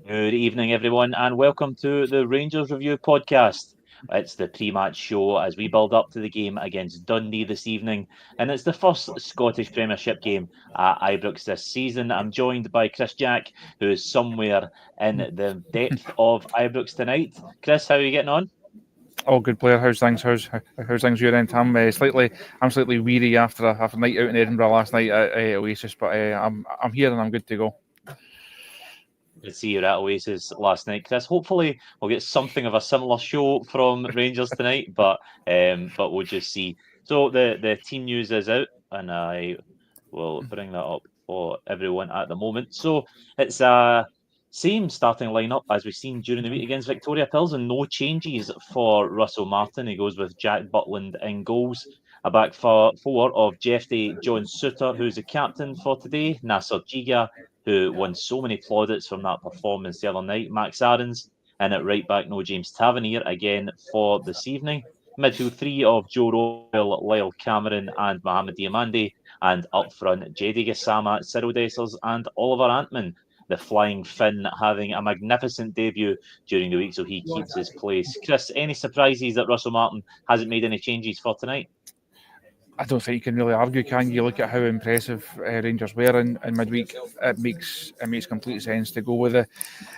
Good evening, everyone, and welcome to the Rangers Review podcast. It's the pre-match show as we build up to the game against Dundee this evening, and it's the first Scottish Premiership game at Ibrox this season. I'm joined by Chris Jack, who is somewhere in the depth of Ibrox tonight. Chris, how are you getting on? Oh, good, Blair. How's things? How's things your end? I'm slightly weary after a night out in Edinburgh last night at Oasis, but I'm here and I'm good to go. To see you at Oasis last night, Chris. Hopefully, we'll get something of a similar show from Rangers tonight, but we'll just see. So the team news is out, and I will bring that up for everyone at the moment. So it's a same starting lineup as we've seen during the week against Victoria Pills, and no changes for Russell Martin. He goes with Jack Butland in goals. A back four of Jeffrey John Suter, who's the captain for today. Nasser Giga, who won so many plaudits from that performance the other night. Max Aarons, and at right back, no James Tavernier again for this evening. Midfield three of Joe Royal, Lyle Cameron, and Mohamed Diamande. And up front, Jedi Gassama, Cyril Dessers, and Oliver Antman. The Flying Finn having a magnificent debut during the week, so he keeps his place. Chris, any surprises that Russell Martin hasn't made any changes for tonight? I don't think you can really argue, can you? Look at how impressive Rangers were in midweek. It makes complete sense to go with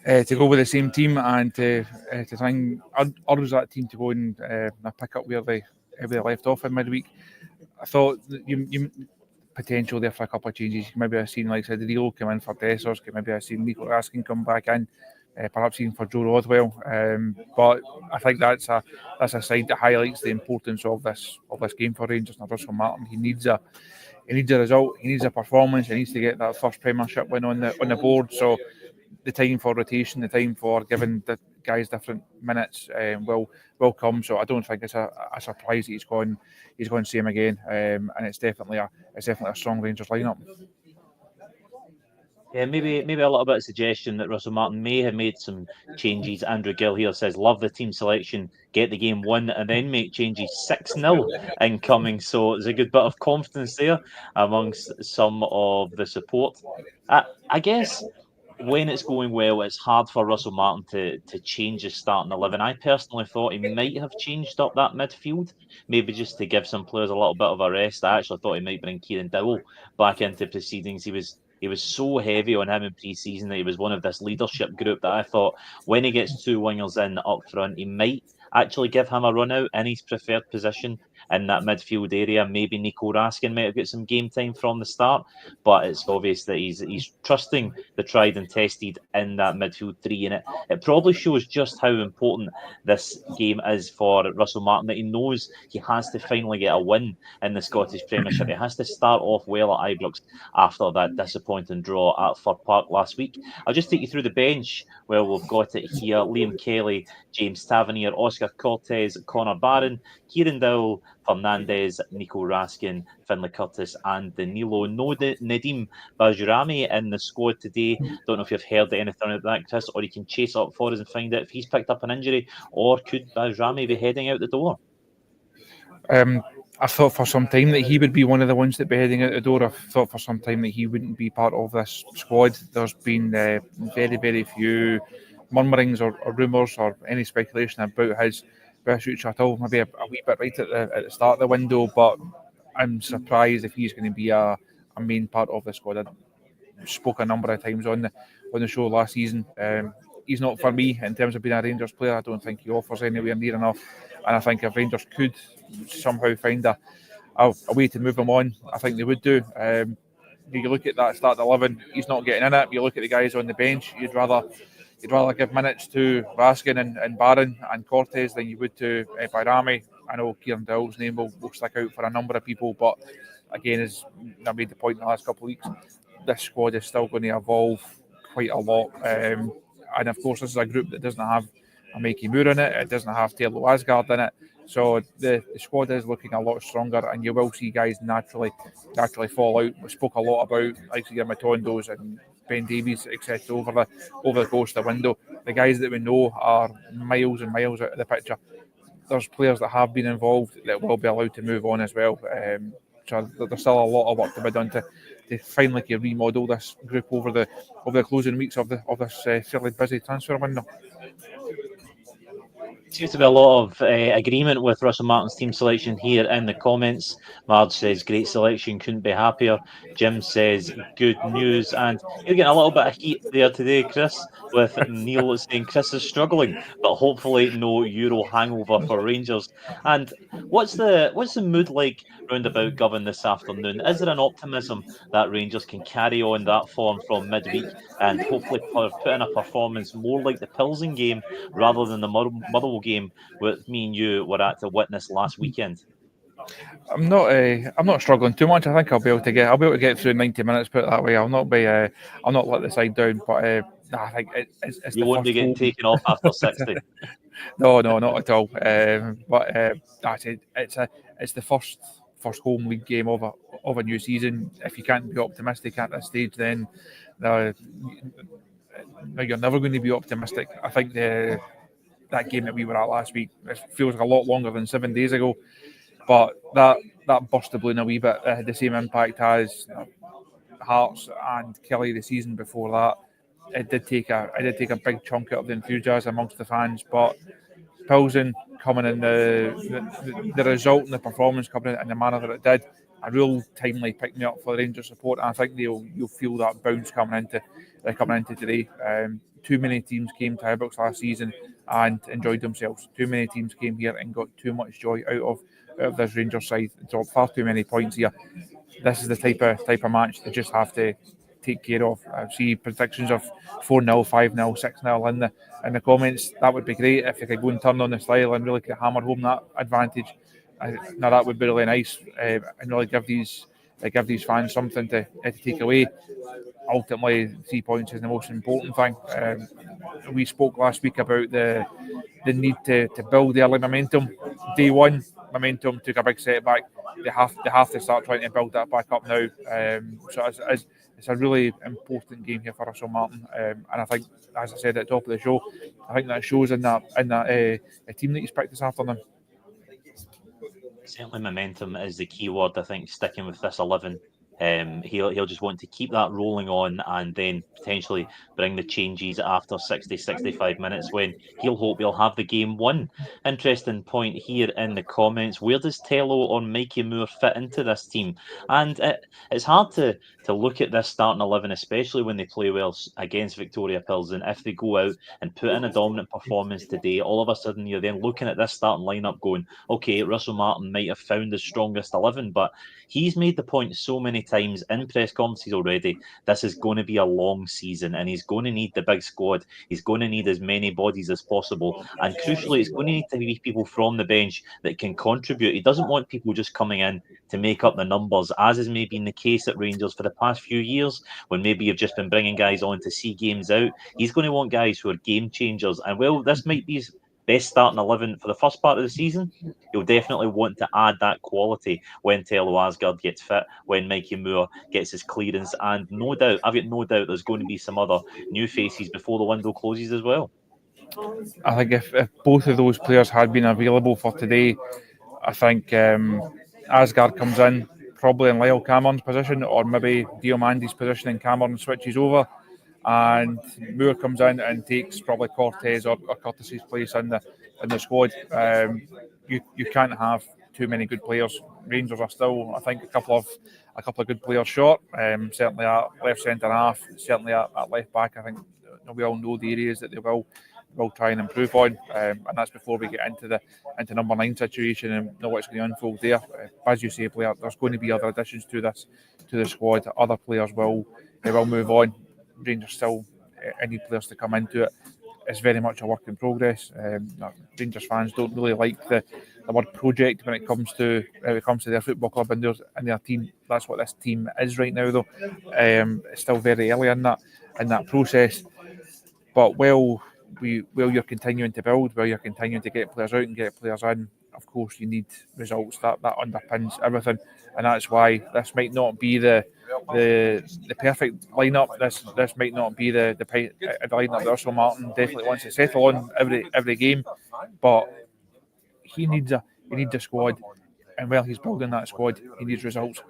the same team and to try and urge that team to go and pick up where they left off in midweek. I thought you potential there for a couple of changes. Maybe I've seen, like I said, Rilo come in for Dessers. Maybe I've seen Nico Raskin come back in. Perhaps even for Joe Rodwell, but I think that's a side that highlights the importance of this game for Rangers and Russell Martin. He needs a result, he needs a performance, he needs to get that first Premiership win on the board. So the time for rotation, the time for giving the guys different minutes will come. So I don't think it's a surprise that he's going same again, and it's definitely a strong Rangers lineup. Yeah, maybe a little bit of suggestion that Russell Martin may have made some changes. Andrew Gill here says, love the team selection, get the game won, and then make changes 6-0 incoming. So there's a good bit of confidence there amongst some of the support. I guess when it's going well, it's hard for Russell Martin to change his starting 11. I personally thought he might have changed up that midfield, maybe just to give some players a little bit of a rest. I actually thought he might bring Kieran Dowell back into proceedings. He was so heavy on him in pre-season that he was one of this leadership group that I thought when he gets two wingers in up front, he might actually give him a run out in his preferred position in that midfield area. Maybe Nico Raskin might have got some game time from the start, but it's obvious that he's trusting the tried and tested in that midfield three, and it probably shows just how important this game is for Russell Martin, that he knows he has to finally get a win in the Scottish Premiership. He has to start off well at Ibrox after that disappointing draw at Fir Park last week. I'll just take you through the bench. Well, we've got it here. Liam Kelly, James Tavernier, Oscar Cortez, Connor Barron, Kieran Dowell, Fernandez, Nico Raskin, Finlay Curtis, and Danilo. No Nadim Bajrami in the squad today. Don't know if you've heard anything about that, Chris, or you can chase up for us and find out if he's picked up an injury, or could Bajrami be heading out the door? I thought for some time that he would be one of the ones that be heading out the door. I thought for some time that he wouldn't be part of this squad. There's been very, very few murmurings or rumours or any speculation about his future at all. Maybe a wee bit right at the start of the window, but I'm surprised if he's going to be a main part of the squad. I spoke a number of times on the show last season. He's not for me in terms of being a Rangers player. I don't think he offers anywhere near enough. And I think if Rangers could somehow find a way to move him on, I think they would do. You look at that start 11, he's not getting in it. You look at the guys on the bench, you'd rather give minutes to Raskin and Barron and Cortez than you would to Bajrami. I know Kieran Dowell's name will stick out for a number of people, but again, as I made the point in the last couple of weeks, this squad is still going to evolve quite a lot. And of course, this is a group that doesn't have a Mikey Moore in it. It doesn't have Taylor Asgard in it. So the squad is looking a lot stronger, and you will see guys naturally fall out. We spoke a lot about like your Matondos and Ben Davies, etc. over the course of the window. The guys that we know are miles and miles out of the picture. There's players that have been involved that will be allowed to move on as well. So there's still a lot of work to be done to finally remodel this group over the closing weeks of this fairly busy transfer window. Seems to be a lot of agreement with Russell Martin's team selection here in the comments. Marge says, great selection, couldn't be happier. Jim says, good news. And you're getting a little bit of heat there today, Chris, with Neil saying Chris is struggling, but hopefully no Euro hangover for Rangers. And what's the mood like round about Govan this afternoon? Is there an optimism that Rangers can carry on that form from midweek and hopefully put in a performance more like the Pilsen game rather than the Motherwell game with me and you were at to witness last weekend? I'm not struggling too much. I think I'll be able to get through 90 minutes. Put it that way. I'll not let the side down. But I think it's you the won't be getting taken off after 60. No, not at all. It's the first home league game of a new season. If you can't be optimistic at this stage, then you're never going to be optimistic. I think that game that we were at last week, it feels a lot longer than 7 days ago. But that burst the balloon a wee bit. It had the same impact as Hearts and Kelly the season before that. It did take a big chunk out of the enthusiasm amongst the fans. But Pilsen coming in the result and the performance coming in the manner that it did, a real timely pick me up for the Rangers support. And I think you'll feel that bounce coming into today. Too many teams came to Ibrox last season and enjoyed themselves. Too many teams came here and got too much joy out of this Rangers side. Dropped far too many points here. This is the type of match they just have to take care of. I see predictions of 4-0, 5-0, 6-0 in the comments. That would be great if they could go and turn on the style and really hammer home that advantage. Now that would be really nice and really give these fans something to take away. Ultimately, 3 points is the most important thing. We spoke last week about the need to build the early momentum. Day one, momentum took a big setback. They have to start trying to build that back up now. So it's a really important game here for Russell Martin, and I think, as I said at the top of the show, I think that shows in that team that he's picked this afternoon. Certainly, momentum is the key word. I think sticking with this 11. He'll just want to keep that rolling on and then potentially bring the changes after 65 minutes when he'll hope he'll have the game won. Interesting point here in the comments. Where does Tello or Mikey Moore fit into this team? And it's hard to look at this starting 11, especially when they play well against Victoria Pilsen. If they go out and put in a dominant performance today, all of a sudden you're then looking at this starting lineup going, okay, Russell Martin might have found the strongest 11, but he's made the point so many times in press conferences already. This is going to be a long season and he's going to need the big squad. He's going to need as many bodies as possible. And crucially, it's going to need to be people from the bench that can contribute. He doesn't want people just coming in to make up the numbers, as has maybe been the case at Rangers for the past few years, when maybe you've just been bringing guys on to see games out. He's going to want guys who are game changers. And well, this might be his best starting 11 for the first part of the season. He'll definitely want to add that quality when Tello Asgard gets fit, when Mikey Moore gets his clearance, and no doubt, I've got no doubt there's going to be some other new faces before the window closes as well. I think if both of those players had been available for today, I think Asgard comes in probably in Lyle Cameron's position, or maybe Diomandi's position and Cameron switches over, and Moore comes in and takes probably Cortez or Curtis's place in the squad. You can't have too many good players. Rangers are still, I think, a couple of good players short. Certainly at left centre half, certainly at left back. I think we all know the areas that they will try and improve on, and that's before we get into number 9 situation and know what's going to unfold there. As you say, Blair, there's going to be other additions to the squad. Other players will move on. Rangers still need players to come into it. It's very much a work in progress. Rangers fans don't really like the word project when it comes to their football club and their team. That's what this team is right now, though. It's still very early in that process. But while you're continuing to build, while you're continuing to get players out and get players in, of course you need results. That underpins everything, and that's why this might not be the perfect lineup. This might not be the lineup that Russell Martin definitely wants to settle on every game, but he needs a squad and while he's building that squad, he needs results.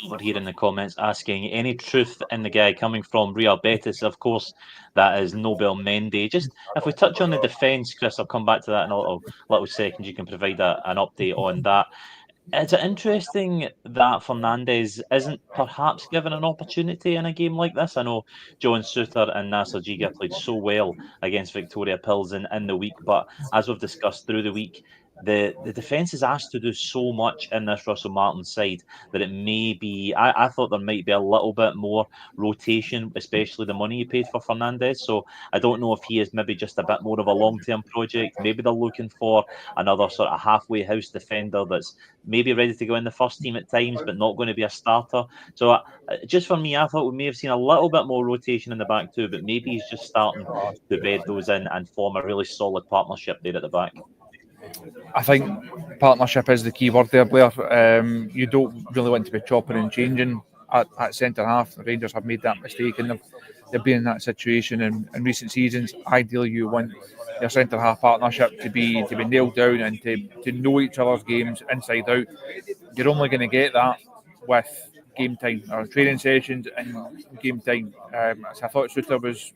We're here in the comments asking any truth in the guy coming from Real Betis. Of course, that is Nobel Mendy. Just if we touch on the defence, Chris, I'll come back to that in a little second. You can provide an update on that. Is it interesting that Fernandes isn't perhaps given an opportunity in a game like this? I know John Souttar and Nasser Giga played so well against Victoria Pilsen in the week, but as we've discussed through the week, the defence is asked to do so much in this Russell Martin side that it may be. I thought there might be a little bit more rotation, especially the money you paid for Fernandes. So I don't know if he is maybe just a bit more of a long-term project. Maybe they're looking for another sort of halfway house defender that's maybe ready to go in the first team at times, but not going to be a starter. So just for me, I thought we may have seen a little bit more rotation in the back too, but maybe he's just starting to bed those in and form a really solid partnership there at the back. I think partnership is the key word there, Blair. You don't really want to be chopping and changing at centre half. The Rangers have made that mistake, and they've been in that situation in recent seasons. Ideally, you want your centre half partnership to be nailed down and to know each other's games inside out. You're only going to get that with game time or training sessions and game time. So I thought Souttar was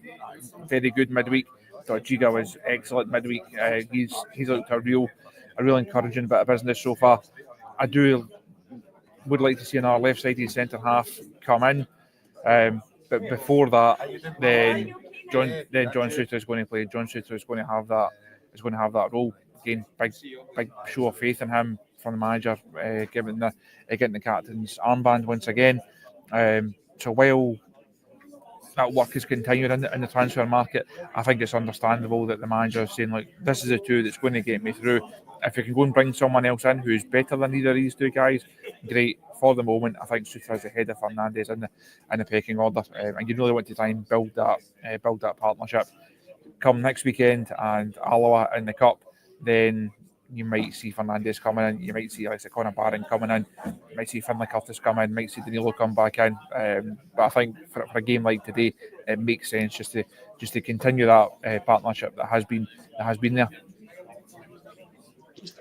very good midweek. I thought Giga was excellent midweek. He's looked a real encouraging bit of business so far. I would like to see another left-sided centre half come in, but before that, then John Souttar is going to play. John Souttar is going to have that role again. Big show of faith in him from the manager, getting the captain's armband once again. So while that work is continued in the transfer market, I think it's understandable that the manager is saying, like, this is the two that's going to get me through. If you can go and bring someone else in who's better than either of these two guys, great. For the moment, I think Souttar is ahead of Fernandes in the pecking order, and you really want to try and build that partnership. Come next weekend and Alloa in the cup, then you might see Fernandes coming in. You might see Conor Barron coming in. You might see Finlay Curtis come in. Might see Danilo come back in. But I think for a game like today, it makes sense just to continue that partnership that has been there.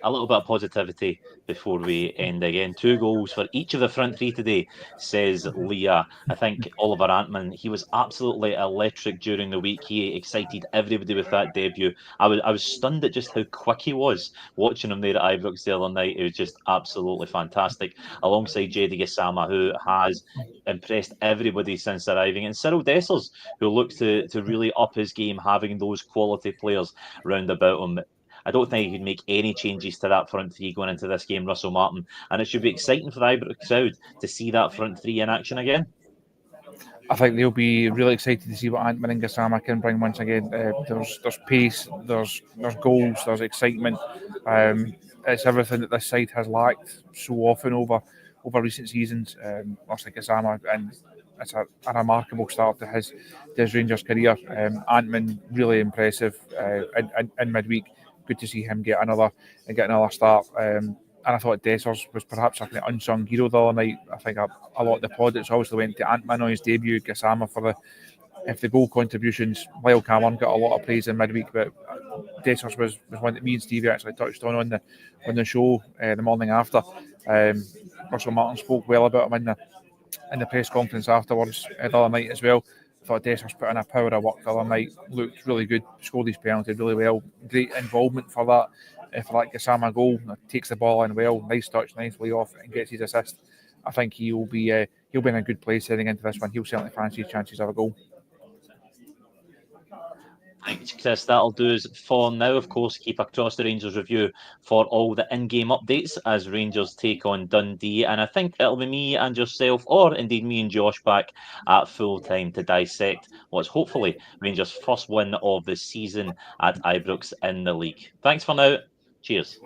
A little bit of positivity before we end again. 2 goals for each of the front three today, says Leah. I think Oliver Antman, he was absolutely electric during the week. He excited everybody with that debut. I was stunned at just how quick he was watching him there at Ibrox the other night. It was just absolutely fantastic. Alongside Jedi Gassama, who has impressed everybody since arriving, and Cyril Dessers, who looks to really up his game, having those quality players round about him. I don't think he could make any changes to that front three going into this game, Russell Martin. And it should be exciting for the Ibrox crowd to see that front three in action again. I think they'll be really excited to see what Antman and Gassama can bring once again. There's pace, there's goals, there's excitement. It's everything that this side has lacked so often over recent seasons. Obviously Gassama, and it's a remarkable start to his Rangers career. Antman, really impressive in midweek. Good to see him get another start. And I thought Dessers was perhaps an unsung hero the other night. I think a lot of the plaudits obviously went to Antman on his debut, Gassama for the goal contributions, while Cameron got a lot of praise in midweek, but Dessers was one that me and Stevie actually touched on the show the morning after. Russell Martin spoke well about him in the press conference afterwards the other night as well. I thought Dessers put in a power of work the other night, looked really good, scored his penalty really well. Great involvement for that Gassama goal. Takes the ball in well, nice touch, nice lay off, and gets his assist. I think he'll be in a good place heading into this one. He'll certainly fancy his chances of a goal. Thanks, Chris. That'll do us for now. Of course, keep across the Rangers review for all the in-game updates as Rangers take on Dundee. And I think it'll be me and yourself, or indeed me and Josh, back at full time to dissect what's hopefully Rangers' first win of the season at Ibrox in the league. Thanks for now. Cheers.